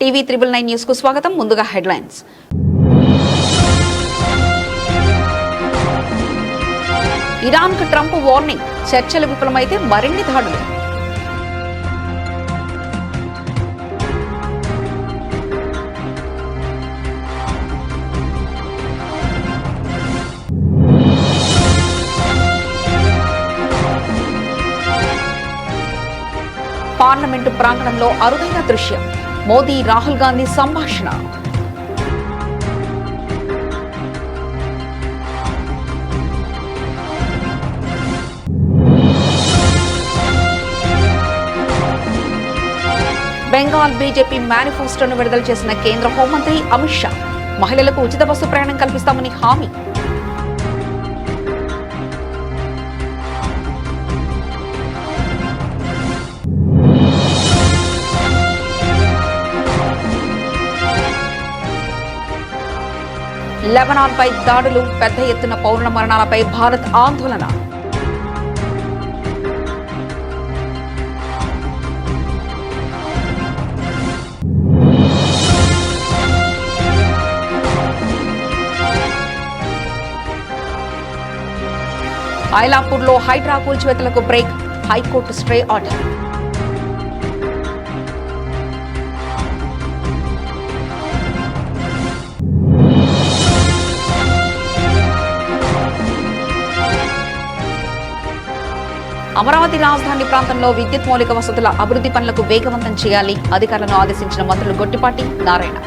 TV 999 news కు స్వాగతం. ముందుగా హెడ్లైన్స్. ఇరాన్ కు ట్రంప్ వార్నింగ్, చర్చలు విఫలమైతే మరిన్ని దాడులు. పార్లమెంటు ప్రాంగణంలో అరుదైన దృశ్యం, మోదీ రాహుల్ గాంధీ సంభాషణ. బెంగాల్ బీజేపీ మేనిఫెస్టోను విడుదల చేసిన కేంద్ర హోంమంత్రి అమిత్ షా, మహిళలకు ఉచిత బస్సు ప్రయాణం కల్పిస్తామని హామీ. లెబనాన్ పై దాడులు, పెద్ద ఎత్తున పౌరుల మరణాలపై భారత్ ఆందోళన. ఐలాపూర్లో హైడ్రా కూల్చివేతలకు break, high court stay order. Amaravati రాజధాని ప్రాంతంలో విద్యుత్ మౌలిక వసతుల అభివృద్ధి పనులకు వేగవంతం చేయాలి, అధికారులను ఆదేశించిన మంత్రులు గొట్టిపాటి, నారాయణ.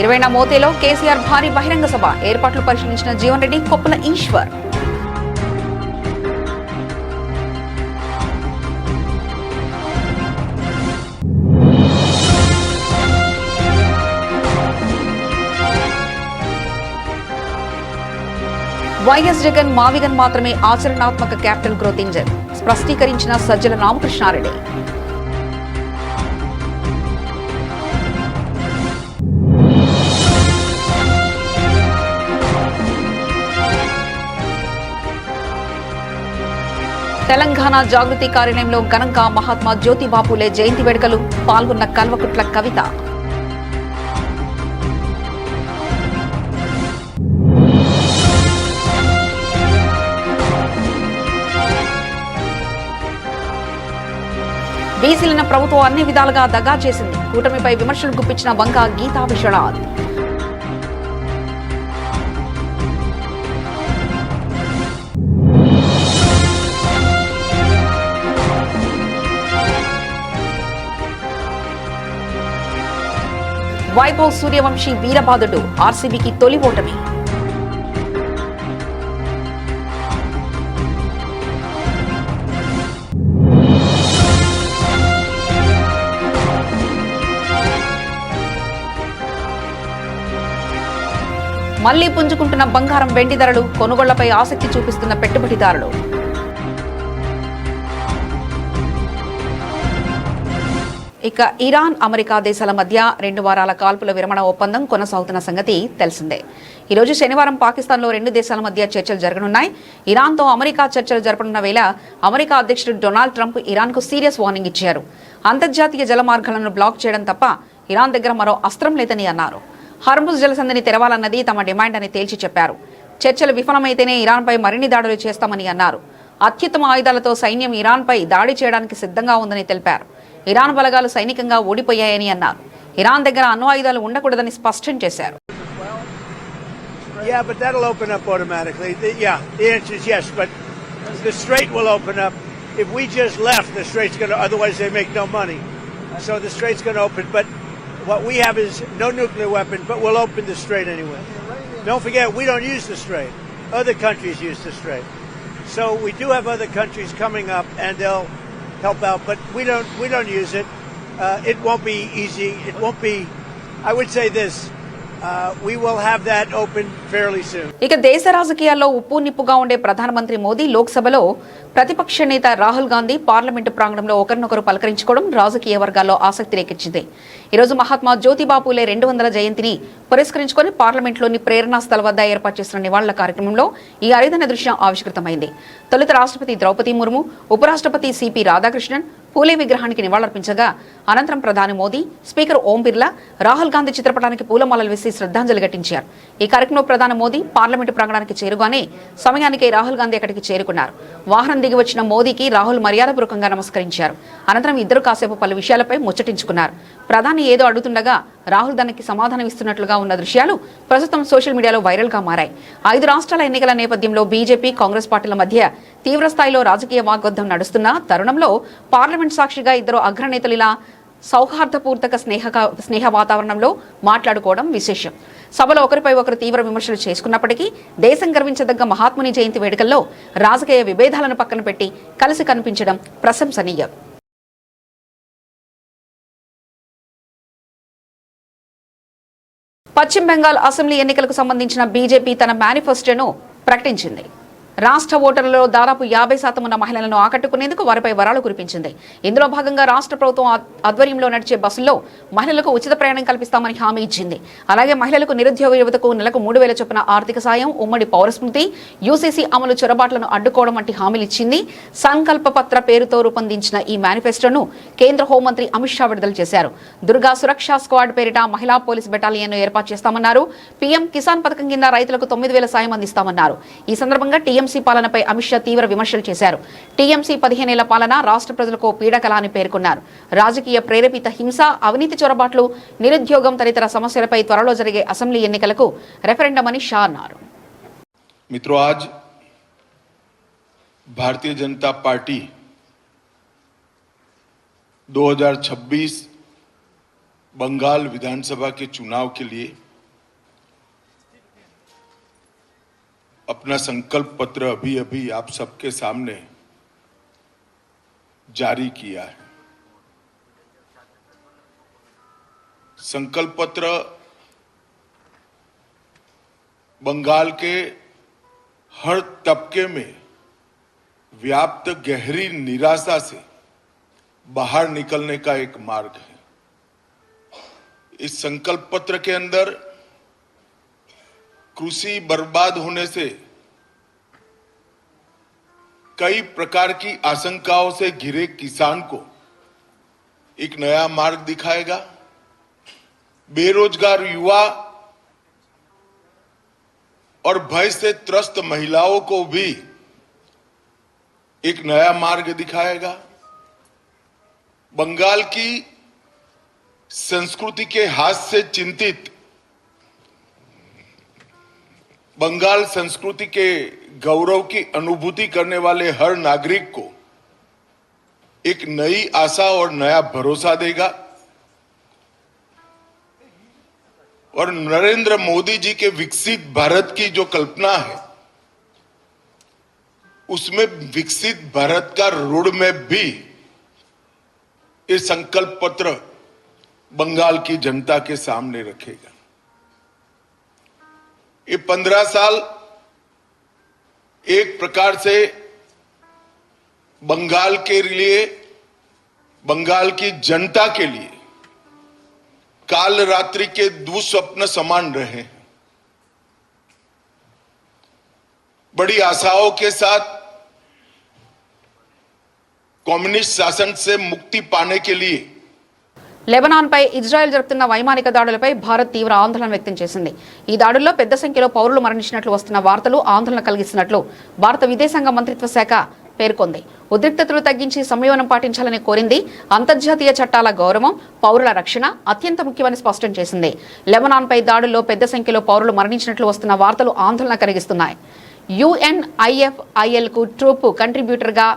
ఇరవైన మోతేలో కేసీఆర్ భారీ బహిరంగ సభ, ఏర్పాట్లు పరిశీలించిన జీవన్ రెడ్డి, కొప్పుల ఈశ్వర్. వైఎస్ జగన్ మావిగన్ మాత్రమే ఆచరణాత్మక క్యాపిటల్ గ్రోత్ ఇంజన్, స్పష్టీకరించిన సజ్జల రామకృష్ణారెడ్డి. తెలంగాణ జాగృతి కార్యాలయంలో ఘనంగా మహాత్మా జ్యోతిబాపులే జయంతి వేడుకలు, పాల్గొన్న కల్వకుట్ల కవిత. బీసీలను ప్రభుత్వం అన్ని విధాలుగా దగా చేసింది, కూటమిపై విమర్శలు గుప్పించిన వంగ గీతా విశ్వనాథ్. వైభవ్ సూర్యవంశీ వీరబాదుడు, ఆర్సీబీకి తొలి ఓటమి. మళ్లీ పుంజుకుంటున్న బంగారం వెండి ధరలు, కొనుగోళ్లపై ఆసక్తి చూపిస్తున్న పెట్టుబడిదారులు. ఇక ఇరాన్, అమెరికా దేశాల మధ్య 2 వారాల కాల్పుల విరమణ ఒప్పందం కొనసాగుతున్న సంగతి తెలిసిందే. ఈరోజు శనివారం పాకిస్తాన్లో 2 దేశాల మధ్య చర్చలు జరగనున్నాయి. ఇరాన్తో అమెరికా చర్చలు జరపనున్న వేళ అమెరికా అధ్యక్షుడు డొనాల్డ్ ట్రంప్ ఇరాన్కు సీరియస్ వార్నింగ్ ఇచ్చారు. అంతర్జాతీయ జల మార్గాలను బ్లాక్ చేయడం తప్ప ఇరాన్ దగ్గర మరో అస్త్రం లేదని అన్నారు. హర్ముజ్ జలసంధిని తెరవాలన్నది తమ డిమాండ్ అని తేల్చి చెప్పారు. చర్చలు విఫలమైతేనే ఇరాన్పై మరిన్ని దాడులు చేస్తామని అన్నారు. అత్యుత్తమ ఆయుధాలతో సైన్యం ఇరాన్పై దాడి చేయడానికి సిద్ధంగా ఉందని తెలిపారు. ఇరాన్ బలగాలు సైనికంగా ఓడిపోయాయని అన్నారు. ఇరాన్ దగ్గర అణు ఆయుధాలు ఉండకూడదని స్పష్టం చేశారు. Yeah, but that'll open up automatically. The answer is yes, but the strait will open up. If we just left, the strait's going to, otherwise they make no money. So the strait's going to open, but what we have is no nuclear weapon, but we'll open the strait anyway. Don't forget, we don't use the strait. Other countries use the strait. So we do have other countries coming up, and they'll help out, but we don't use it. It won't be easy. It won't be, I would say this, we will have that open fairly soon. ఇక దేశ రాజకీయాల్లో ఉప్పు నిప్పుగా ఉండే ప్రధానమంత్రి మోదీ లోక్సభలో ప్రతిపక్ష నేత Rahul Gandhi parliament ప్రాంగణంలో ఒకరినొకరు పలకరించుకోవడం రాజకీయ వర్గాల్లో ఆసక్తి రేకెత్తింది. ఈరోజు మహాత్మా జ్యోతిబాపులే 200వ జయంతిని పురస్కరించుకుని పార్లమెంట్లోని ప్రేరణా స్థల వద్ద ఏర్పాటు చేసిన నివాళుల కార్యక్రమంలో ఈ అరుదైన దృశ్యం ఆవిష్కృతమైంది. తొలుత రాష్ట్రపతి ద్రౌపది ముర్ము, ఉపరాష్ట్రపతి సిపి రాధాకృష్ణన్ పూలే విగ్రహానికి నివాళులర్పించగా అనంతరం ప్రధాని మోదీ, స్పీకర్ ఓం బిర్లా, రాహుల్ గాంధీ చిత్రపటానికి పూలమాలలు వేసి శ్రద్ధాంజలి ఘటించారు. ఈ కార్యక్రమంలో ప్రధాని మోదీ పార్లమెంటు ప్రాంగణానికి చేరుగానే సమయానికి రాహుల్ గాంధీ అక్కడికి చేరుకున్నారు. వాహనం దిగి వచ్చిన మోదీకి రాహుల్ మర్యాదపూర్వకంగా నమస్కరించారు. అనంతరం ఇద్దరు కాసేపు పలు విషయాలపై ముచ్చటించుకున్నారు. ప్రధాని ఏదో అడుగుతుండగా రాహుల్ దానికి సమాధానం ఇస్తున్నట్లుగా ఉన్న దృశ్యాలు ప్రస్తుతం సోషల్ మీడియాలో వైరల్ గా మారాయి. 5 రాష్ట్రాల ఎన్నికల నేపథ్యంలో బీజేపీ, కాంగ్రెస్ పార్టీల మధ్య తీవ్రస్థాయిలో రాజకీయ వాగ్యుద్ధం నడుస్తున్న తరుణంలో పార్లమెంట్ సాక్షిగా ఇద్దరు అగ్రనేతలు ఇలా సౌహార్దపూర్వక స్నేహ వాతావరణంలో మాట్లాడుకోవడం విశేషం. సభలో ఒకరిపై ఒకరు తీవ్ర విమర్శలు చేసుకున్నప్పటికీ దేశం గర్వించదగ్గ మహాత్ముని జయంతి వేడుకల్లో రాజకీయ విభేదాలను పక్కన పెట్టి కలిసి కనిపించడం ప్రశంసనీయం. పశ్చిమ బెంగాల్ అసెంబ్లీ ఎన్నికలకు సంబంధించిన బీజేపీ తన మేనిఫెస్టోను ప్రకటించింది. రాష్ట్ర ఓటర్లలో దాదాపు 50% ఉన్న మహిళలను ఆకట్టుకునేందుకు వారిపై వరాలు కురిపించింది. ఇందులో భాగంగా రాష్ట్ర ప్రభుత్వం ఆధ్వర్యంలో నడిచే బస్సుల్లో మహిళలకు ఉచిత ప్రయాణం కల్పిస్తామని హామీ ఇచ్చింది. అలాగే మహిళలకు, నిరుద్యోగ యువతకు నెలకు 3,000 చొప్పున ఆర్థిక సాయం, ఉమ్మడి పౌరస్మృతి, యూసీసీ అమలు చొరబాట్లను అడ్డుకోవడం వంటి హామీలు ఇచ్చింది. సంకల్ప పత్ర పేరుతో రూపొందించిన ఈ మేనిఫెస్టోను కేంద్ర హోంమంత్రి అమిత్ షా విడుదల చేశారు. దుర్గా సురక్షా స్క్వాడ్ పేరిట మహిళా పోలీస్ బెటాలియన్ను ఏర్పాటు చేస్తామన్నారు. పీఎం కిసాన్ పథకం కింద రైతులకు 9,000 సాయం అందిస్తామన్నారు. ఈ సందర్భంగా టీఎంసీ పాలనపై అమిత్ షా తీవ్ర విమర్శలు చేశారు. టీఎంసీ 15 ఏళ్ల పాలన రాష్ట్ర ప్రజలకు పీడకల అని పేర్కొన్నారు. రాజకీయ ప్రేరేపిత హింస, అవినీతి చొరబాట్లు, నిరుద్యోగం తదితర సమస్యలపై త్వరలో జరిగే అసెంబ్లీ ఎన్నికలకు రెఫరెండం అని షా అన్నారు. मित्रों, आज भारतीय जनता पार्टी 2026 बंगाल विधानसभा के चुनाव के लिए अपना संकल्प पत्र अभी आप सबके सामने जारी किया है। संकल्प पत्र बंगाल के हर तबके में व्याप्त गहरी निराशा से बाहर निकलने का एक मार्ग है। इस संकल्प पत्र के अंदर कृषि बर्बाद होने से कई प्रकार की आशंकाओं से घिरे किसान को एक नया मार्ग दिखाएगा। बेरोजगार युवा और भय से त्रस्त महिलाओं को भी एक नया मार्ग दिखाएगा। बंगाल की संस्कृति के हाथ से चिंतित, बंगाल संस्कृति के गौरव की अनुभूति करने वाले हर नागरिक को एक नई आशा और नया भरोसा देगा। और नरेंद्र मोदी जी के विकसित भारत की जो कल्पना है, उसमें विकसित भारत का रोड मैप भी ये संकल्प पत्र बंगाल की जनता के सामने रखेगा। ये 15 साल एक प्रकार से बंगाल के लिए, बंगाल की जनता के लिए काल रात्रि के दुस्वप्न समान रहे हैं। बड़ी आशाओं के साथ कम्युनिस्ट शासन से मुक्ति पाने के लिए లెబనాన్పై ఇజ్రాయెల్ జరుపుతున్న వైమానిక దాడులపై భారత్ తీవ్ర ఆందోళన వ్యక్తం చేసింది. ఈ దాడుల్లో పెద్ద సంఖ్యలో పౌరులు మరణించినట్లు వస్తున్న వార్తలు ఆందోళన కలిగిస్తున్నట్లు భారత విదేశాంగ మంత్రిత్వ శాఖ పేర్కొంది. ఉద్రిక్తతలు తగ్గించి సంయమనం పాటించాలని కోరింది. అంతర్జాతీయ చట్టాల గౌరవం, పౌరుల రక్షణ అత్యంత ముఖ్యమని స్పష్టం చేసింది. లెబనాన్పై దాడుల్లో పెద్ద సంఖ్యలో పౌరులు మరణించినట్లు వస్తున్న వార్తలు ఆందోళన కలిగిస్తున్నాయి. UNIFIL కు ట్రూప్ కంట్రిబ్యూటర్గా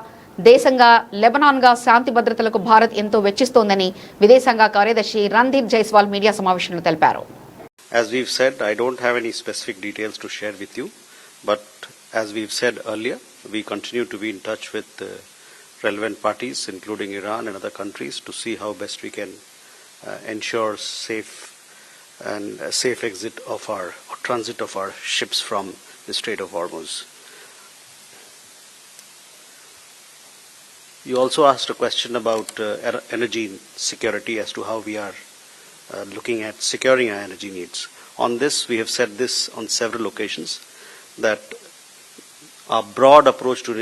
దేశంగా లెబనాన్గా శాంతి భద్రతలకు భారత్ ఎంతో వెచ్చిస్తోందని విదేశాంగ కార్యదర్శి రణ్దీప్ జైస్వాల్ మీడియా సమావేశంలో తెలిపారు. As we've said, I don't have any specific details to share with you, but as we've said earlier, we continue to be in touch with relevant parties, including Iran and other countries, to see how best we can ensure safe exit of or transit of our ships from the Strait of Hormuz. You also asked a question about energy security as to how we are looking at securing our energy needs. On this, we have said this on several occasions, that our broad approach to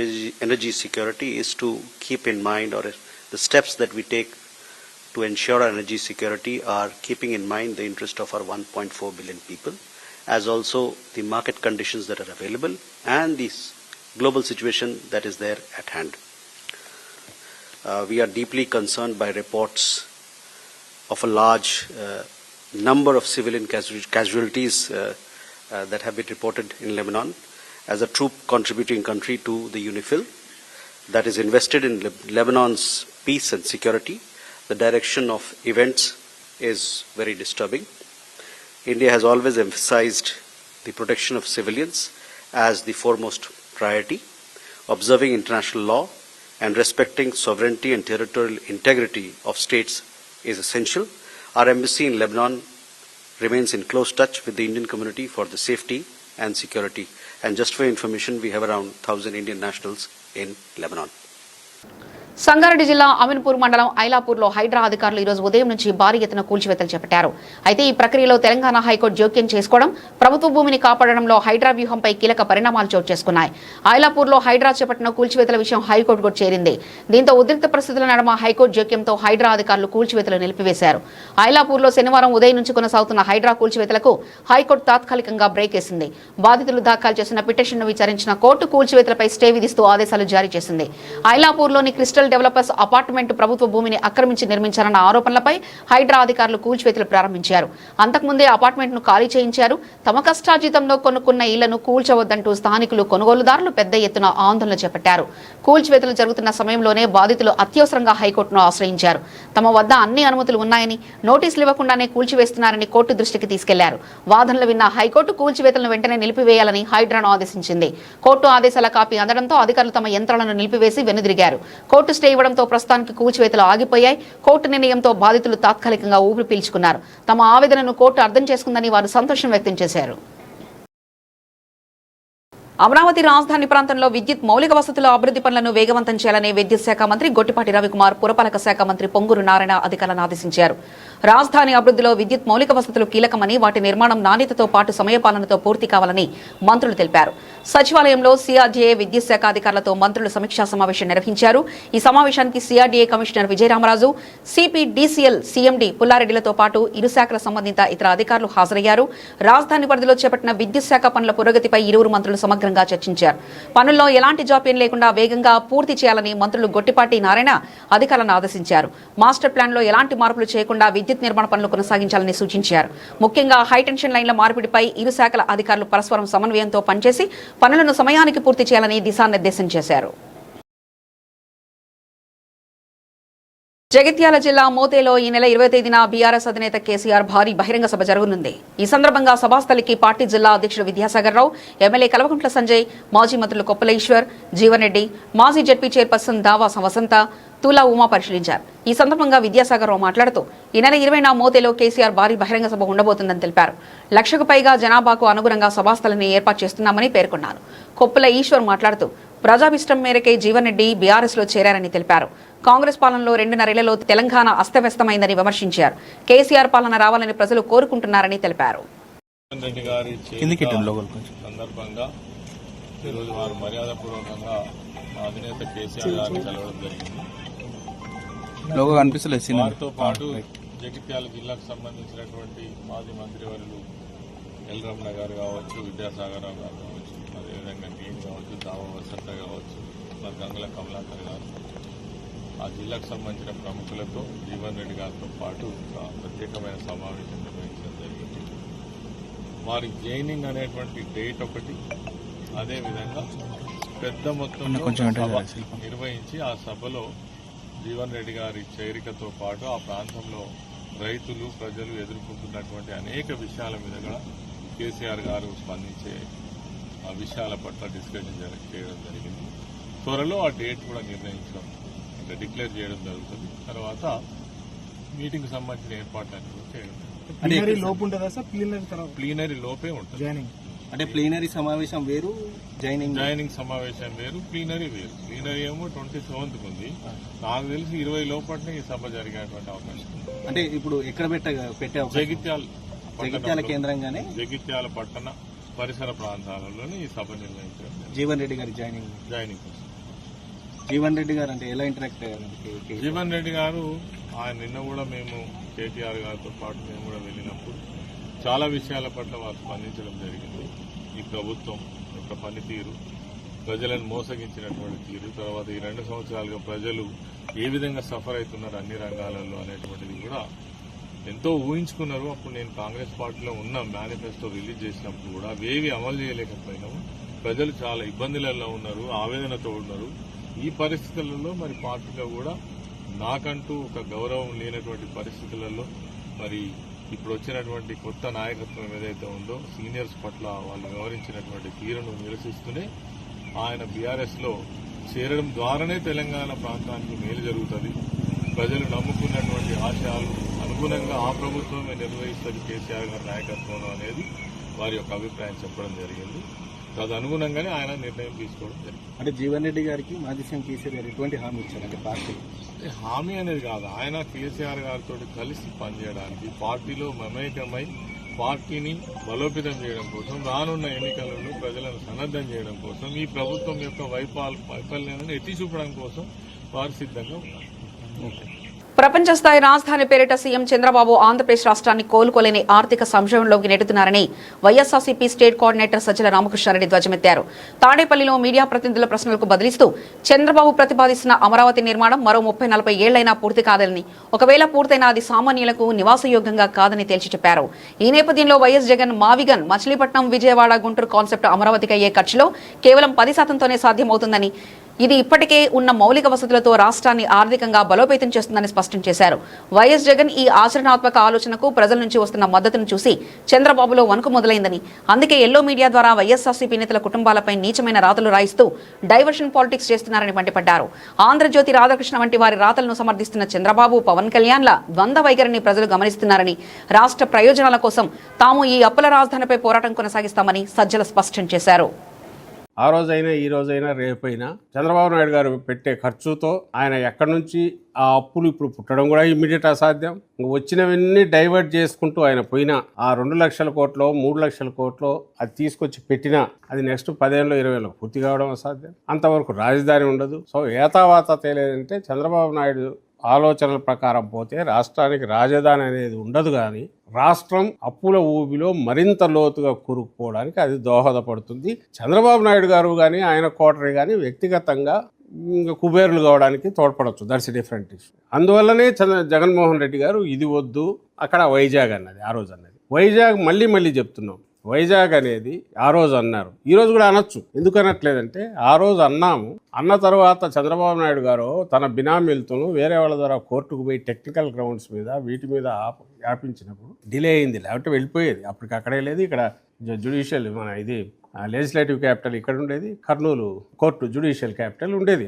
energy security is to keep in mind, or the steps that we take to ensure our energy security are keeping in mind the interest of our 1.4 billion people, as also the market conditions that are available and the global situation that is there at hand. We are deeply concerned by reports of a large number of civilian casualties that have been reported in Lebanon. As a troop contributing country to the UNIFIL that is invested in Lebanon's peace and security, the direction of events is very disturbing. India has always emphasized the protection of civilians as the foremost priority. Observing international law and respecting sovereignty and territorial integrity of states is essential. Our embassy in Lebanon remains in close touch with the Indian community for the safety and security. And just for information, we have around 1,000 Indian nationals in Lebanon. Sangareddy జిల్లా అమీన్పూర్ మండలం ఐలాపూర్లో హైడ్రా అధికారులు ఈ రోజు ఉదయం నుంచి భారీ ఎత్తున కూల్చివేతలు చేపట్టారు. అయితే ఈ ప్రక్రియలో తెలంగాణ హైకోర్టు జోక్యం చేసుకోవడం, ప్రభుత్వ భూమిని కాపాడడంలో హైడ్రా వ్యూహంపై కీలక పరిణామాలు చోటు చేసుకున్నాయి. ఐలాపూర్లో హైడ్రా చేపట్టిన కూల్చివేతల విషయం హైకోర్టుకు చేరింది. దీంతో ఉద్రిక్త పరిస్థితుల నడుమ హైకోర్టు జోక్యంతో హైడ్రా అధికారులు కూల్చివేతలు నిలిపివేశారు. ఐలాపూర్లో శనివారం ఉదయం నుంచి కొనసాగుతున్న హైడ్రా కూల్చివేతలకు హైకోర్టు తాత్కాలికంగా బ్రేక్ వేసింది. బాధితులు దాఖలు చేసిన పిటిషన్ను విచారించిన కోర్టు కూల్చివేతలపై స్టే విధిస్తూ ఆదేశాలు జారీ చేసింది. ఐలాపూర్లోని క్రిస్టల్ డెవలపర్స్ అపార్ట్మెంట్ ప్రభుత్వ భూమిని ఆక్రమించి నిర్మించారన్న ఆరోపణలపై హైడ్రా అధికారులు కూల్చివేతలు ప్రారంభించారు. అంతకుముందే అపార్ట్మెంట్ ను ఖాళీ చేయించారు. తమ కష్టార్జితంలో కొనుక్కున్న ఇళ్లను కూల్చవద్దంటూ స్థానికులు, కొనుగోలుదారులు పెద్ద ఎత్తున ఆందోళన చేపట్టారు. కూల్చివేతలు జరుగుతున్న సమయంలోనే బాధితులు అత్యవసరంగా హైకోర్టును ఆశ్రయించారు. తమ వద్ద అన్ని అనుమతులు ఉన్నాయని, నోటీసులు ఇవ్వకుండానే కూల్చివేస్తున్నారని కోర్టు దృష్టికి తీసుకెళ్లారు. వాదనలు విన్న హైకోర్టు కూల్చివేతలను వెంటనే నిలిపివేయాలని హైడ్రాను ఆదేశించింది. కోర్టు ఆదేశాల కాపీ అందడంతో అధికారులు తమ యంత్రాలను నిలిపివేసి వెనుదిరిగారు. కోర్టు స్టే ఇవ్వడంతో ప్రస్తుతానికి కూల్చివేతలు ఆగిపోయాయి. కోర్టు నిర్ణయంతో బాధితులు తాత్కాలికంగా ఊపిరి పీల్చుకున్నారు. తమ ఆవేదనను కోర్టు అర్థం చేసుకుందని వారు సంతోషం వ్యక్తం చేశారు. అమరావతి రాజధాని ప్రాంతంలో విద్యుత్ మౌలిక వసతుల అభివృద్ధి పనులను వేగవంతం చేయాలని విద్యుత్ శాఖ మంత్రి గొట్టిపాటి రవికుమార్, పురపాలక శాఖ మంత్రి పొంగూరు నారాయణ అధికారులను ఆదేశించారు. రాజధాని అభివృద్ధిలో విద్యుత్ మౌలిక వసతులు కీలకమని, వాటి నిర్మాణం నాణ్యతతో పాటు సమయపాలనతో పూర్తి కావాలని మంత్రులు తెలిపారు. సచివాలయంలో సిఆర్డీఏ విద్యుత్ శాఖ అధికారులతో మంత్రులు సమీక్షా సమావేశం నిర్వహించారు. ఈ సమావేశానికి CRDA commissioner Vijayaramaraju, CPDCL CMD పుల్లారెడ్డిలతో పాటు ఇరు శాఖల సంబంధిత ఇతర అధికారులు హాజరయ్యారు. రాజధాని పరిధిలో చేపట్టిన విద్యుత్ శాఖ పనుల పురోగతిపై ఇరువురు మంత్రులు సమగ్రంగా చర్చించారు. పనుల్లో ఎలాంటి జాప్యం లేకుండా వేగంగా పూర్తి చేయాలని మంత్రులు గొట్టిపాటి నారాయణ అధికారులను ఆదేశించారు. మాస్టర్ ప్లాన్ లో ఎలాంటి మార్పులు చేయకుండా విద్యుత్ నిర్మాణ పనులు కొనసాగించాలని సూచించారు. ముఖ్యంగా హైటెన్షన్ లైన్ల మార్పిడిపై ఇరు శాఖల అధికారులు పరస్పరం సమన్వయంతో పనిచేసి పనులను సమయానికి పూర్తి చేయాలని దిశానిర్దేశం చేశారు. జగిత్యాల జిల్లా మోతేలో ఈ నెల 20వ తేదీన బీఆర్ఎస్ అధినేత కేసీఆర్ భారీ బహిరంగ సభ జరగనుంది. ఈ సందర్భంగా సభాస్థలికి పార్టీ జిల్లా అధ్యక్షుడు విద్యాసాగర్ రావు, ఎమ్మెల్యే కల్వకుంట్ల సంజయ్, మాజీ మంత్రులు కొప్పుల ఈశ్వర్, జీవన్ రెడ్డి, మాజీ జడ్పీ చైర్పర్సన్ దావా వసంత, తులా ఉమా పరిశీలించారు. ఈ సందర్భంగా విద్యాసాగర్ రావు మాట్లాడుతూ ఈ నెల 20న మోతేలో కేసీఆర్ భారీ బహిరంగ సభ ఉండబోతుందని తెలిపారు. 1,00,000కు పైగా జనాభాకు అనుగుణంగా సభాస్థలిని ఏర్పాటు చేస్తున్నామని పేర్కొన్నారు. కొప్పుల ఈశ్వర్ మాట్లాడుతూ ప్రజాభిష్టం మేరకే జీవన్ రెడ్డి బీఆర్ఎస్ లో చేరారని తెలిపారు. కాంగ్రెస్ పాలనలో 2.5 ఏళ్లలో తెలంగాణ అస్తవ్యస్తమైందని విమర్శించారు. కేసీఆర్ పాలన రావాలని ప్రజలు కోరుకుంటున్నారని తెలిపారు. వారితో పాటు జగిత్యాల జిల్లాకు సంబంధించినటువంటి మాజీ మంత్రివర్యులు ఎల్ రమణ గారు కావచ్చు, విద్యాసాగర్ రావు గారు కావచ్చు, అదేవిధంగా నేను కావచ్చు, దావా వసంత కావచ్చు, గంగుల కమలాకర్ గారు, ఆ జిల్లాకు సంబంధించిన ప్రముఖులతో జీవన్ రెడ్డి గారితో పాటు ప్రత్యేకమైన సమావేశం నిర్వహించడం జరిగింది. వారి జైనింగ్ అనేటువంటి డేట్ ఒకటి, అదేవిధంగా పెద్ద మొత్తంలో సభ నిర్వహించి ఆ సభలో జీవన్ రెడ్డి గారి చేరికతో పాటు ఆ ప్రాంతంలో రైతులు, ప్రజలు ఎదుర్కొంటున్నటువంటి అనేక విషయాల మీద కూడా కేసీఆర్ గారు స్పందించే ఆ విషయాల పట్ల డిస్కషన్ చేయడం జరిగింది. త్వరలో ఆ డేట్ కూడా నిర్ణయించడం అంటే డిక్లేర్ చేయడం జరుగుతుంది. తర్వాత మీటింగ్ సంబంధించిన ఏర్పాట్లన్నీ కూడా చేయడం. ప్లీనరీ లోపే ఉంటుంది. అంటే ప్లీనరీ సమావేశం వేరు, జాయినింగ్ సమావేశం వేరు, ప్లీనరీ వేరు. ప్లీనరీ ఏమో 27th ఉంది. నాకు తెలిసి 20 లోపలనే ఈ సభ జరిగేటువంటి అవకాశం ఉంది. అంటే ఇప్పుడు ఎక్కడ పెట్టే జగిత్యాల జగిత్యాల కేంద్రంగానే జగిత్యాల పట్టణ పరిసర ప్రాంతాలలోని ఈ సభ నిర్వహించారు. జీవన్ రెడ్డి గారి జాయినింగ్ కోసం. జీవన్ రెడ్డి గారు అంటే ఎలా ఇంటరాక్ట్ అయ్యారు? జీవన్ రెడ్డి గారు ఆయన నిన్న కూడా మేము కేటీఆర్ గారితో పాటు మేము కూడా వెళ్ళినప్పుడు చాలా విషయాల పట్ల వారు స్పందించడం జరిగింది. ఈ ప్రభుత్వం యొక్క పనితీరు, ప్రజలను మోసగించినటువంటి తీరు, తర్వాత ఈ 2 సంవత్సరాలుగా ప్రజలు ఏ విధంగా సఫర్ అవుతున్నారు అన్ని రంగాలలో అనేటువంటిది కూడా ఎంతో ఊహించుకున్నారు. అప్పుడు నేను కాంగ్రెస్ పార్టీలో ఉన్న మేనిఫెస్టో రిలీజ్ చేసినప్పుడు కూడా అవేవి అమలు చేయలేకపోయినాము. ప్రజలు చాలా ఇబ్బందులలో ఉన్నారు, ఆవేదనతో ఉన్నారు. ఈ పరిస్థితులలో మరి పార్టీలో కూడా నాకంటూ ఒక గౌరవం లేనటువంటి పరిస్థితులలో మరి ఇప్పుడు వచ్చినటువంటి కొత్త నాయకత్వం ఏదైతే ఉందో సీనియర్స్ పట్ల వాళ్ళు వ్యవహరించినటువంటి తీరును నిరసిస్తూనే ఆయన బీఆర్ఎస్లో చేరడం ద్వారానే తెలంగాణ ప్రాంతానికి మేలు జరుగుతుంది, ప్రజలు నమ్ముకున్నటువంటి ఆశయాలు అనుగుణంగా ఆ ప్రభుత్వమే నిర్వహిస్తుంది కేసీఆర్ గారి నాయకత్వంలో అనేది వారి యొక్క అభిప్రాయం చెప్పడం జరిగింది. తదనుగుణంగానే ఆయన నిర్ణయం తీసుకోవడం జరిగింది. అంటే జీవన్ రెడ్డి గారికి మాజీ సీఎం కేసీఆర్ గారు ఎటువంటి హామీ ఇచ్చారు? అంటే పార్టీ హామీ అనేది కాదు, ఆయన కేసీఆర్ గారితో కలిసి పనిచేయడానికి పార్టీలో మమేకమై పార్టీని బలోపేతం చేయడం కోసం, రానున్న ఎన్నికలలో ప్రజలను సన్నద్దం చేయడం కోసం, ఈ ప్రభుత్వం యొక్క వైఫల్యాలను ఎత్తి చూపడం కోసం వారు సిద్ధంగా ఉన్నారు. ప్రపంచ స్థాయి రాజధాని పేరిట సీఎం చంద్రబాబు ఆంధ్రప్రదేశ్ రాష్ట్రాన్ని కోలుకోలేని ఆర్థిక సంక్షోభంలోకి నెడుతున్నారని వైఎస్ఆర్సీపీ స్టేట్ కోఆర్డినేటర్ సజ్జల రామకృష్ణారెడ్డి ధ్వజమెత్తారు. తాడేపల్లిలో మీడియా ప్రతినిధుల ప్రశ్నలకు బదిలిస్తూ చంద్రబాబు ప్రతిపాదిస్తున్న అమరావతి నిర్మాణం మరో 30-40 ఏళ్లైనా పూర్తి కాదని, ఒకవేళ పూర్తయినా అది సామాన్యులకు నివాసయోగ్యంగా కాదని తేల్చి చెప్పారు. ఈ నేపథ్యంలో వైఎస్ జగన్ మావిగన్ మచిలీపట్నం, విజయవాడ, గుంటూరు కాన్సెప్ట్ అమరావతికి అయ్యే ఖర్చులో కేవలం 10%తోనే సాధ్యమవుతుందని, ఇది ఇప్పటికే ఉన్న మౌలిక వసతులతో రాష్ట్రాన్ని ఆర్థికంగా బలోపేతం చేస్తుందని స్పష్టం చేశారు. వైఎస్ జగన్ ఈ ఆచరణాత్మక ఆలోచనకు ప్రజల నుంచి వస్తున్న మద్దతును చూసి చంద్రబాబులో వణుకు మొదలైందని, అందుకే ఎల్లో మీడియా ద్వారా వైఎస్ఆర్సీపీ నేతల కుటుంబాలపై నీచమైన రాతలు రాయిస్తూ డైవర్షన్ పాలిటిక్స్ చేస్తున్నారని మండిపడ్డారు. ఆంధ్రజ్యోతి రాధాకృష్ణ వంటి వారి రాతలను సమర్థిస్తున్న చంద్రబాబు, పవన్ కళ్యాణ్ల ద్వంద్వ వైఖరిని ప్రజలు గమనిస్తున్నారని, రాష్ట్ర ప్రయోజనాల కోసం తాము ఈ అప్పుల రాజధానిపై పోరాటం కొనసాగిస్తామని సజ్జల స్పష్టం చేశారు. ఆ రోజైనా ఈ రోజైనా రేపైనా చంద్రబాబు నాయుడు గారు పెట్టే ఖర్చుతో ఆయన ఎక్కడి నుంచి ఆ అప్పులు ఇప్పుడు పుట్టడం కూడా ఇమ్మీడియట్ అసాధ్యం. వచ్చినవన్నీ డైవర్ట్ చేసుకుంటూ ఆయన పోయినా ఆ 2 లక్షల కోట్లో 3 లక్షల కోట్లో అది తీసుకొచ్చి పెట్టినా అది నెక్స్ట్ 10 ఏళ్ళు 20 ఏళ్ళు పూర్తి కావడం అసాధ్యం. అంతవరకు రాజధాని ఉండదు. సో ఏతావాత తేలేదంటే చంద్రబాబు నాయుడు ఆలోచనల ప్రకారం పోతే రాష్ట్రానికి రాజధాని అనేది ఉండదు, కానీ రాష్ట్రం అప్పుల ఊబిలో మరింత లోతుగా కూరుకుపోవడానికి అది దోహదపడుతుంది. చంద్రబాబు నాయుడు గారు కానీ ఆయన కోటరీ కానీ వ్యక్తిగతంగా కుబేరులు కావడానికి తోడ్పడవచ్చు. That's different issue. అందువల్లనే జగన్మోహన్ రెడ్డి గారు ఇది వద్దు, అక్కడ వైజాగ్ అన్నది ఆ రోజు అన్నది. వైజాగ్ మళ్ళీ చెప్తున్నాం, వైజాగ్ అనేది ఆ రోజు అన్నారు, ఈ రోజు కూడా అనొచ్చు. ఎందుకు అనట్లేదంటే ఆ రోజు అన్నాము. అన్న తర్వాత చంద్రబాబు నాయుడు గారు తన బినామీలతో వేరే వాళ్ళ ద్వారా కోర్టుకు పోయి టెక్నికల్ గ్రౌండ్స్ మీద వీటి మీద ఆపించినప్పుడు డిలే అయింది, లేకపోతే వెళ్ళిపోయేది. అప్పటికి అక్కడే లేదు, ఇక్కడ జ్యుడిషియల్ మన ఇది లెజిస్లేటివ్ క్యాపిటల్ ఇక్కడ ఉండేది, కర్నూలు కోర్టు జ్యుడిషియల్ క్యాపిటల్ ఉండేది.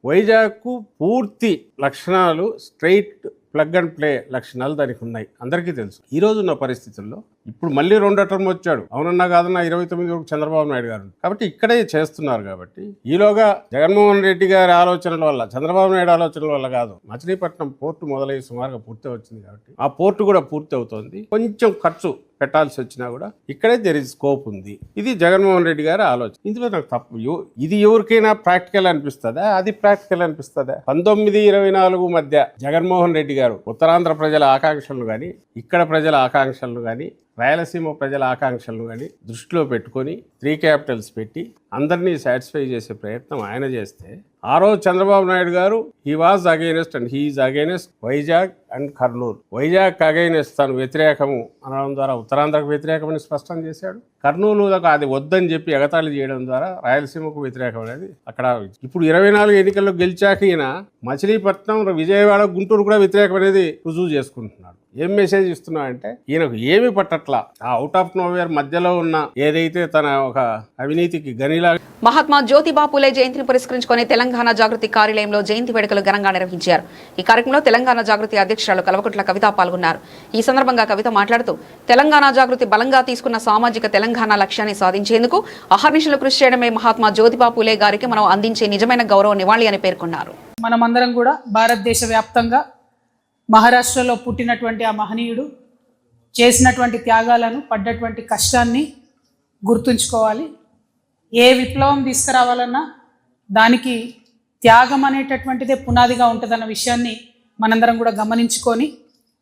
వైజాగ్కు పూర్తి లక్షణాలు స్ట్రైట్ ప్లగ్ అండ్ ప్లే లక్షణాలు దానికి ఉన్నాయి, అందరికీ తెలుసు. ఈ రోజు ఉన్న పరిస్థితుల్లో ఇప్పుడు మళ్ళీ 2వ టర్మ్ వచ్చాడు, అవునన్నా కాదన్నా 29 వరకు చంద్రబాబు నాయుడు గారు. కాబట్టి ఇక్కడే చేస్తున్నారు. కాబట్టి ఈలోగా జగన్మోహన్ రెడ్డి గారి ఆలోచనల వల్ల, చంద్రబాబు నాయుడు ఆలోచనల వల్ల కాదు, మచిలీపట్నం పోర్టు మొదలై సుమారుగా పూర్తి వచ్చింది. కాబట్టి ఆ పోర్టు కూడా పూర్తి అవుతోంది. కొంచెం ఖర్చు పెట్టాల్సి వచ్చినా కూడా ఇక్కడే దేర్ ఇస్ స్కోప్ ఉంది. ఇది జగన్మోహన్ రెడ్డి గారి ఆలోచన. ఇందులో నాకు తప్పు, ఇది ఎవరికైనా ప్రాక్టికల్ అనిపిస్తుందా? అది ప్రాక్టికల్ అనిపిస్తుందా? 1924 మధ్య జగన్మోహన్ రెడ్డి గారు ఉత్తరాంధ్ర ప్రజల ఆకాంక్షలను కానీ, ఇక్కడ ప్రజల ఆకాంక్షలను కానీ, రాయలసీమ ప్రజల ఆకాంక్షలను కానీ దృష్టిలో పెట్టుకొని 3 క్యాపిటల్స్ పెట్టి అందరినీ సాటిస్ఫై చేసే ప్రయత్నం ఆయన చేస్తే, ఆ రోజు చంద్రబాబు నాయుడు గారు he was against and he is against Vizag and Kurnool. Vizag against తను వ్యతిరేకము అనడం ద్వారా ఉత్తరాంధ్రకు వ్యతిరేకమని స్పష్టం చేశాడు. కర్నూలు అది వద్దని చెప్పి ఎగతాళి చేయడం ద్వారా రాయలసీమకు వ్యతిరేకం అనేది అక్కడ. ఇప్పుడు 24 ఎన్నికల్లో గెలిచాక ఈయన మచిలీపట్నం, విజయవాడ, గుంటూరు కూడా వ్యతిరేకం అనేది రుజువు చేసుకుంటున్నాడు. ఏం మెసేజ్ ఇస్తున్నా అంటే ఈయనకు ఏమి పట్టట్లా. ఆ అవుట్ ఆఫ్ నోవేర్ మధ్యలో ఉన్న ఏదైతే తన ఒక అవినీతికి గనిలా. మహాత్మా జ్యోతిబా పూలే జయంతిని పురస్కరించుకుని తెలంగాణ జాగృతి కార్యాలయంలో జయంతి వేడుకలు ఘనంగా నిర్వహించారు. ఈ కార్యక్రమంలో తెలంగాణ జాగృతి అధ్యక్షురాలు కల్వకుంట్ల కవిత పాల్గొన్నారు. ఈ సందర్భంగా కవిత మాట్లాడుతూ తెలంగాణ జాగృతి బలంగా తీసుకున్న సామాజిక తెలంగాణ లక్ష్యాన్ని సాధించేందుకు అహర్నిశలు కృషి చేయడమే మహాత్మా జ్యోతిబా పూలే గారికి మనం అందించే నిజమైన గౌరవ నివాళి అని పేర్కొన్నారు. మనమందరం కూడా భారతదేశ వ్యాప్తంగా మహారాష్ట్రలో పుట్టినటువంటి ఆ మహనీయుడు చేసినటువంటి త్యాగాలను, పడ్డటువంటి కష్టాన్ని గుర్తుంచుకోవాలి. ఏ విప్లవం తీసుకురావాలన్నా దానికి త్యాగం అనేటటువంటిదే పునాదిగా ఉంటుందన్న విషయాన్ని మనందరం కూడా గమనించుకొని,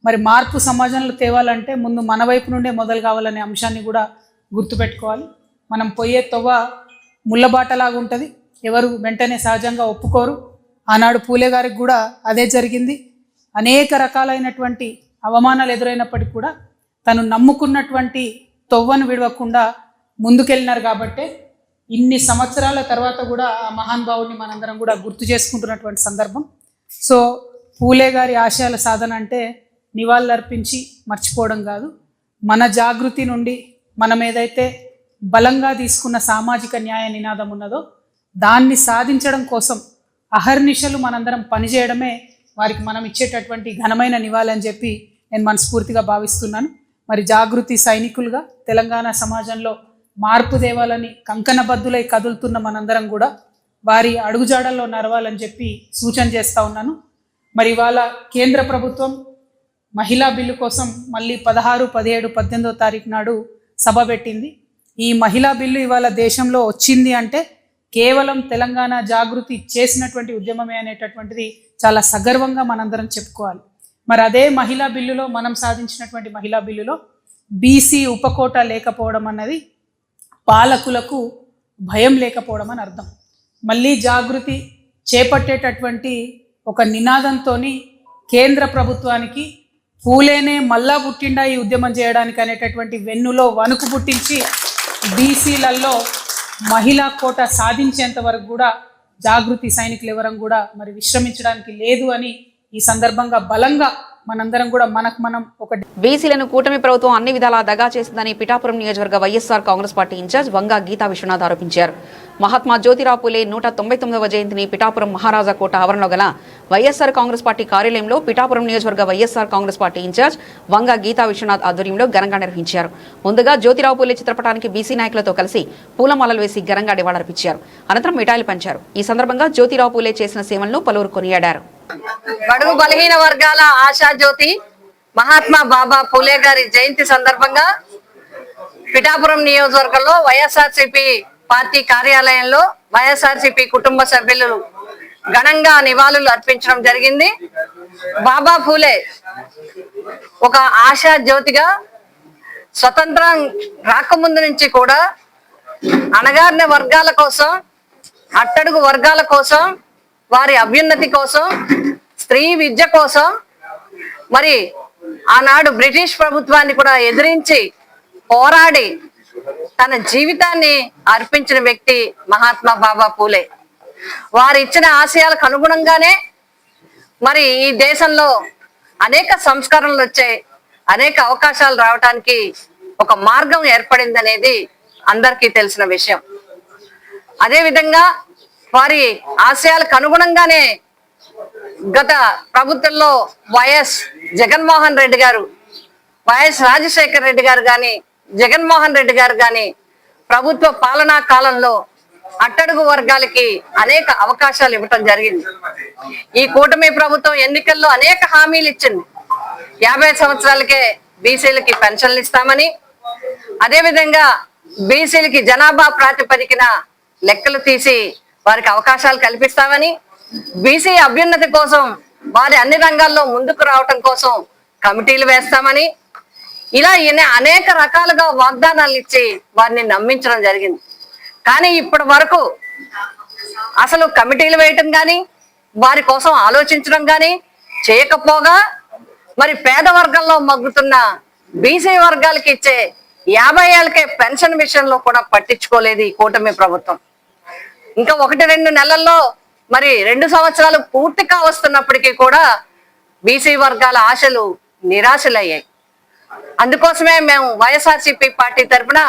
మరి మార్పు సమాజంలో తేవాలంటే ముందు మన వైపు నుండే మొదలు కావాలనే అంశాన్ని కూడా గుర్తుపెట్టుకోవాలి. మనం పోయే తొవ్వ ముళ్ళబాటలాగా ఉంటుంది, ఎవరు వెంటనే సహజంగా ఒప్పుకోరు. ఆనాడు పూలే గారికి కూడా అదే జరిగింది. అనేక రకాలైనటువంటి అవమానాలు ఎదురైనప్పటికీ కూడా తను నమ్ముకున్నటువంటి తొవ్వను విడవకుండా ముందుకెళ్ళినారు. కాబట్టే ఇన్ని సంవత్సరాల తర్వాత కూడా ఆ మహానుభావుని మనందరం కూడా గుర్తు చేసుకుంటున్నటువంటి సందర్భం. సో పూలే గారి ఆశయాల సాధన అంటే నివాళులర్పించి మర్చిపోవడం కాదు, మన జాగృతి నుండి మనం ఏదైతే బలంగా తీసుకున్న సామాజిక న్యాయ నినాదం ఉన్నదో దాన్ని సాధించడం కోసం అహర్నిశలు మనందరం పనిచేయడమే వారికి మనం ఇచ్చేటటువంటి ఘనమైన నివాళి అని చెప్పి నేను మనస్ఫూర్తిగా భావిస్తున్నాను. మరి జాగృతి సైనికులుగా తెలంగాణ సమాజంలో మార్పు దేవాలని కంకణబద్దులై కదులుతున్న మనందరం కూడా వారి అడుగుజాడల్లో నడవాలని చెప్పి సూచన చేస్తూ ఉన్నాను. మరి ఇవాళ కేంద్ర ప్రభుత్వం మహిళా బిల్లు కోసం మళ్ళీ 16, 17, 18వ తారీఖు నాడు సభ పెట్టింది. ఈ మహిళా బిల్లు ఇవాళ దేశంలో వచ్చింది అంటే కేవలం తెలంగాణ జాగృతి చేసినటువంటి ఉద్యమమే అనేటటువంటిది చాలా సగర్వంగా మనందరం చెప్పుకోవాలి. మరి అదే మహిళా బిల్లులో మనం సాధించినటువంటి మహిళా బిల్లులో బీసీ ఉపకోట లేకపోవడం అన్నది పాలకులకు భయం లేకపోవడం అని అర్థం. మళ్ళీ జాగృతి చేపట్టేటటువంటి ఒక నినాదంతో కేంద్ర ప్రభుత్వానికి పూలేనే మళ్ళా పుట్టిండా ఈ ఉద్యమం చేయడానికి అనేటటువంటి వెన్నులో వణుకు పుట్టించి బీసీలలో మహిళా కోట సాధించేంత వరకు కూడా జాగృతి సైనికులు ఎవరం కూడా మరి విశ్రమించడానికి లేదు అని ఈ సందర్భంగా బలంగా మనందరం కూడా మనం ఒక బీసీలను కూటమి ప్రభుత్వం అన్ని విధాలా దగా చేసిందని పిఠాపురం నియోజకవర్గ వైఎస్ఆర్ కాంగ్రెస్ పార్టీ ఇన్ఛార్జ్ వంగా గీతా విశ్వనాథ్ ఆరోపించారు. మహాత్మా జ్యోతిరావు పూలే 199వ జయంతిని పిఠాపురం మహారాజా కోట ఆవరణలో గల వైఎస్ఆర్ కాంగ్రెస్ పార్టీ కార్యాలయంలో పిఠాపురం నియోజకవర్గ వైఎస్ఆర్ కాంగ్రెస్ పార్టీ ఇన్ఛార్జ్ వంగా గీతా విశ్వనాథ్ ఆధ్వర్యంలో ఘనంగా నిర్వహించారు. ముందుగా జ్యోతిరావు పూలే చిత్రపటానికి బీసీ నాయకులతో కలిసి పూలమాలలు వేసి ఘనంగా నివాళులర్పించారు. అనంతరం మిఠాయిలు పంచారు. ఈ సందర్భంగా జ్యోతిరావు పూలే చేసిన సేవలను పలువురు కొనియాడారు. బడుగు బలహీన వర్గాల ఆశా జ్యోతి మహాత్మా బాబా పూలే గారి జయంతి సందర్భంగా పిఠాపురం నియోజకవర్గంలో వైఎస్ఆర్సీపీ పార్టీ కార్యాలయంలో వైఎస్ఆర్సీపీ కుటుంబ సభ్యులు ఘనంగా నివాళులు అర్పించడం జరిగింది. బాబా పూలే ఒక ఆశా జ్యోతిగా స్వతంత్రం రాకముందు నుంచి కూడా అణగారిన వర్గాల కోసం, అట్టడుగు వర్గాల కోసం, వారి అభ్యున్నతి కోసం, స్త్రీ విద్య కోసం మరి ఆనాడు బ్రిటిష్ ప్రభుత్వాన్ని కూడా ఎదిరించి పోరాడి తన జీవితాన్ని అర్పించిన వ్యక్తి మహాత్మా బాబా పూలే. వారు ఇచ్చిన ఆశయాలకు అనుగుణంగానే మరి ఈ దేశంలో అనేక సంస్కరణలు వచ్చాయి, అనేక అవకాశాలు రావడానికి ఒక మార్గం ఏర్పడింది అనేది అందరికీ తెలిసిన విషయం. అదేవిధంగా వారి ఆశయాలకు అనుగుణంగానే గత ప్రభుత్వంలో వైఎస్ జగన్మోహన్ రెడ్డి గారు, వైఎస్ రాజశేఖర రెడ్డి గారు కానీ, జగన్మోహన్ రెడ్డి గారు కానీ ప్రభుత్వ పాలనా కాలంలో అట్టడుగు వర్గాలకి అనేక అవకాశాలు ఇవ్వటం జరిగింది. ఈ కూటమి ప్రభుత్వం ఎన్నికల్లో అనేక హామీలు ఇచ్చింది. 50 సంవత్సరాలకే బీసీలకి పెన్షన్లు ఇస్తామని, అదేవిధంగా బీసీలకి జనాభా ప్రాతిపదికన లెక్కలు తీసి వారికి అవకాశాలు కల్పిస్తామని, బీసీ అభ్యున్నతి కోసం వారి అన్ని రంగాల్లో ముందుకు రావటం కోసం కమిటీలు వేస్తామని, ఇలా అనేక రకాలుగా వాగ్దానాలు ఇచ్చి వారిని నమ్మించడం జరిగింది. కానీ ఇప్పటి వరకు అసలు కమిటీలు వేయటం కానీ, వారి కోసం ఆలోచించడం కానీ చేయకపోగా మరి పేద వర్గంలో మగ్గుతున్న బీసీ వర్గాలకి ఇచ్చే 50 ఏళ్ళకే పెన్షన్ విషయంలో కూడా పట్టించుకోలేదు ఈ కూటమి ప్రభుత్వం. ఇంకా 1-2 నెలల్లో మరి 2 సంవత్సరాలు పూర్తి కావస్తున్నప్పటికీ కూడా బీసీ వర్గాల ఆశలు నిరాశలయ్యాయి. అందుకోసమే మేము వైఎస్ఆర్సీపీ పార్టీ తరఫున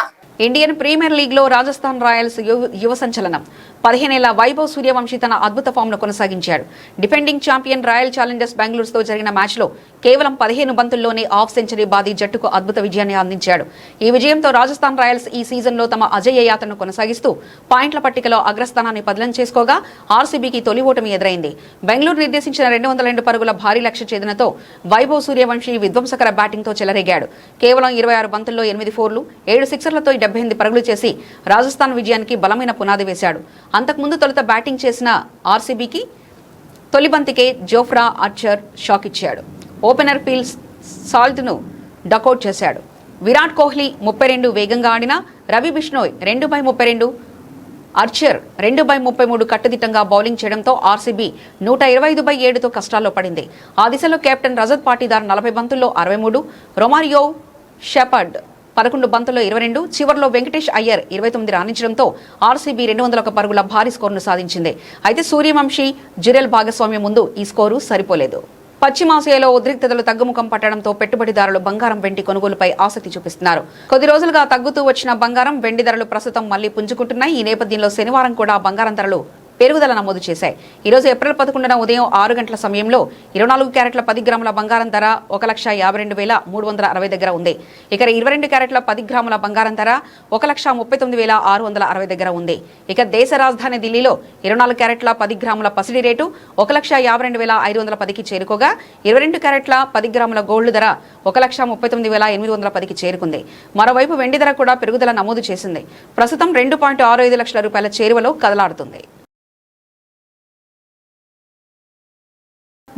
ఇండియన్ ప్రీమియర్ లీగ్లో రాజస్థాన్ రాయల్స్ యువ సంచలనం 15 ఏళ్ల వైభవ్ సూర్యవంశీ తన అద్భుత ఫామ్ను కొనసాగించాడు. డిఫెండింగ్ ఛాంపియన్ రాయల్ ఛాలెంజర్స్ బెంగళూరుతో జరిగిన మ్యాచ్లో కేవలం 15 బంతుల్లోనే హాఫ్ సెంచరీ బాది జట్టుకు అద్భుత విజయాన్ని అందించాడు. ఈ విజయంతో రాజస్థాన్ రాయల్స్ ఈ సీజన్లో తమ అజేయ యాత్రను కొనసాగిస్తూ పాయింట్ల పట్టికలో అగ్రస్థానాన్ని పదిలం చేసుకోగా ఆర్సీబీకి తొలి ఓటమి ఎదురైంది. బెంగళూరు నిర్దేశించిన 202 పరుగుల భారీ లక్ష్య ఛేదనతో వైభవ్ సూర్యవంశీ విధ్వంసకర బ్యాటింగ్తో చెలరేగాడు. కేవలం 26 బంతుల్లో 8 ఫోర్లు 7 సిక్సర్లతో 78 పరుగులు చేసి రాజస్థాన్ విజయానికి బలమైన పునాది వేశాడు. అంతకుముందు తొలుత బ్యాటింగ్ చేసిన ఆర్సీబీకి తొలి బంతికే జోఫ్రా ఆర్చర్ షాక్ ఇచ్చాడు. ఓపెనర్ పీల్ సాల్ట్ను డకౌట్ చేశాడు. విరాట్ కోహ్లీ 32 వేగంగా ఆడిన రవి బిష్ణోయ్ 2/32, ఆర్చర్ 2/33 కట్టుదిట్టంగా బౌలింగ్ చేయడంతో ఆర్సీబీ 125/7తో కష్టాల్లో పడింది. ఆ దిశలో కెప్టెన్ రజత్ పాటీదార్ 40 బంతుల్లో 63, రొమారియో షెపర్డ్ 11 బంతుల్లో 22, చివర్లో వెంకటేష్ అయ్యర్ 29 రాణించడంతో ఆర్సీబీ 201 పరుగుల భారీ స్కోరును సాధించింది. అయితే సూర్యవంశీ జురెల్ భాగస్వామ్యం ముందు ఈ స్కోరు సరిపోలేదు. పశ్చిమాసియాలో ఉద్రిక్తతలు తగ్గుముఖం పట్టడంతో పెట్టుబడిదారులు బంగారం వెండి కొనుగోలుపై ఆసక్తి చూపిస్తున్నారు. కొద్ది రోజులుగా తగ్గుతూ వచ్చిన బంగారం వెండి ధరలు ప్రస్తుతం మళ్లీ పుంజుకుంటున్నాయి. ఈ నేపథ్యంలో శనివారం కూడా బంగారం ధరలు పెరుగుదల నమోదు చేశాయి. ఈరోజు ఏప్రిల్ 11న ఉదయం 6 గంటల సమయంలో 24 క్యారెట్ల 10 గ్రాముల బంగారం ధర 1,52,360 దగ్గర ఉంది. ఇక 22 క్యారెట్ల 10 గ్రాముల బంగారం ధర 1,39,660 దగ్గర ఉంది. ఇక దేశ రాజధాని ఢిల్లీలో 24 క్యారెట్ల 10 గ్రాముల పసిడి రేటు 1,52,510కి చేరుకోగా 22 క్యారెట్ల 10 గ్రాముల గోల్డ్ ధర 1,39,810కి చేరుకుంది. మరోవైపు వెండి ధర కూడా పెరుగుదల నమోదు చేసింది. ప్రస్తుతం 2.65 లక్షల రూపాయల చేరువలో కదలాడుతుంది.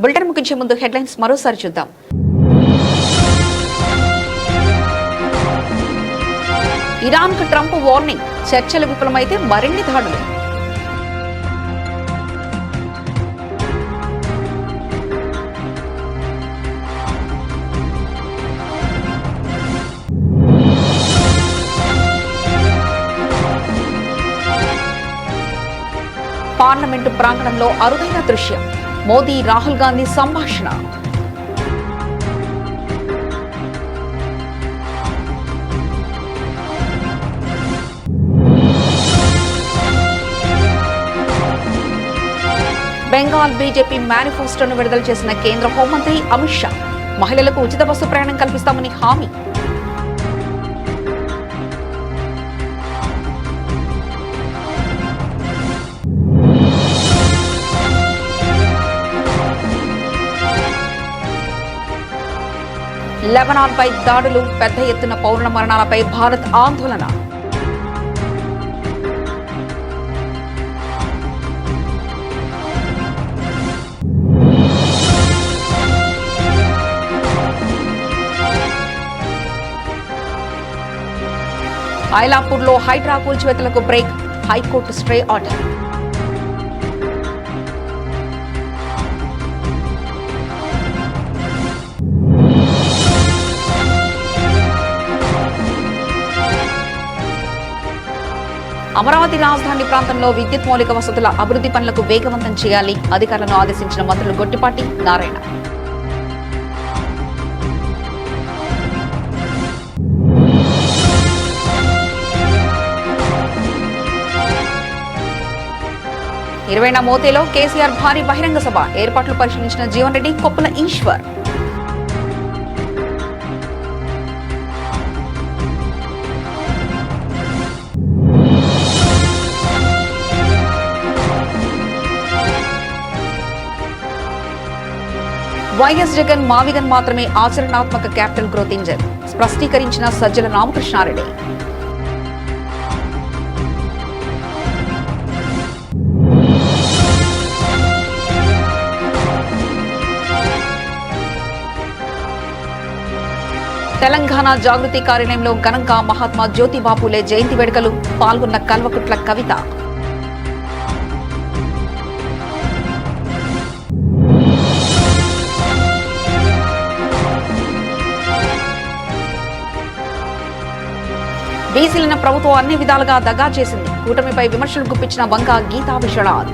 బులెటిన్ ముగించే ముందు హెడ్లైన్స్ మరోసారి చూద్దాం. ఇరాన్కు ట్రంప్ వార్నింగ్, చర్చలు విఫలమైతే మరిన్ని దాడులు. పార్లమెంటు ప్రాంగణంలో అరుదైన దృశ్యం, మోదీ రాహుల్ గాంధీ సంభాషణ. బెంగాల్ బీజేపీ మేనిఫెస్టోను విడుదల చేసిన కేంద్ర హోంమంత్రి అమిత్ షా, మహిళలకు ఉచిత బస్సు ప్రయాణం కల్పిస్తామని హామీ. లెబనాన్పై దాడులు, పెద్ద ఎత్తున పౌరుల మరణాలపై భారత్ ఆందోళన. ఐలాపూర్లో హైడ్రా కూల్చివేతలకు break, high court stay order. Amaravati రాజధాని ప్రాంతంలో విద్యుత్ మౌలిక వసతుల అభివృద్ధి పనులకు వేగవంతం చేయాలి, అధికారులను ఆదేశించిన మంత్రులు గొట్టిపాటి, నారాయణ. ఇరవైన మోతేలో కేసీఆర్ భారీ బహిరంగ సభ, ఏర్పాట్లు పరిశీలించిన జీవన్ రెడ్డి, కొప్పుల ఈశ్వర్. వైఎస్ జగన్ మావిగన్ మాత్రమే ఆచరణాత్మక క్యాపిటల్ గ్రోత్ ఇంజన్, స్పష్టీకరించిన సజ్జల రామకృష్ణారెడ్డి. తెలంగాణ జాగృతి కార్యాలయంలో ఘనంగా మహాత్మా జ్యోతిబా పూలే జయంతి వేడుకలు, పాల్గొన్న కల్వకుట్ల కవిత. బీసీలను ప్రభుత్వం అన్ని విధాలుగా దగా చేసింది, కూటమిపై విమర్శలు గుప్పించిన వంగ గీతా విశ్వనాథ్.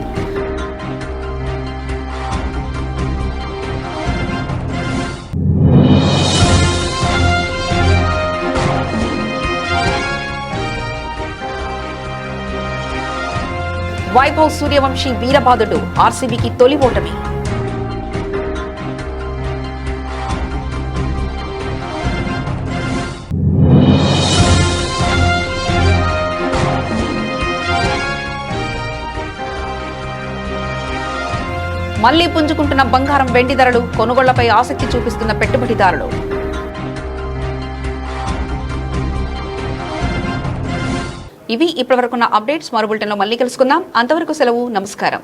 వైభవ్ సూర్యవంశీ వీరబాదుడు ఆర్సీబీకి తొలి ఓటమి. మళ్లీ పుంజుకుంటున్న బంగారం వెండి ధరలు, కొనుగోళ్లపై ఆసక్తి చూపిస్తున్న పెట్టుబడిదారులు. ఇవి ఇప్పటివరకున్న అప్డేట్స్. మరో బులెటిన్లో మళ్ళీ కలుసుకుందాం. అంతవరకు సెలవు. నమస్కారం.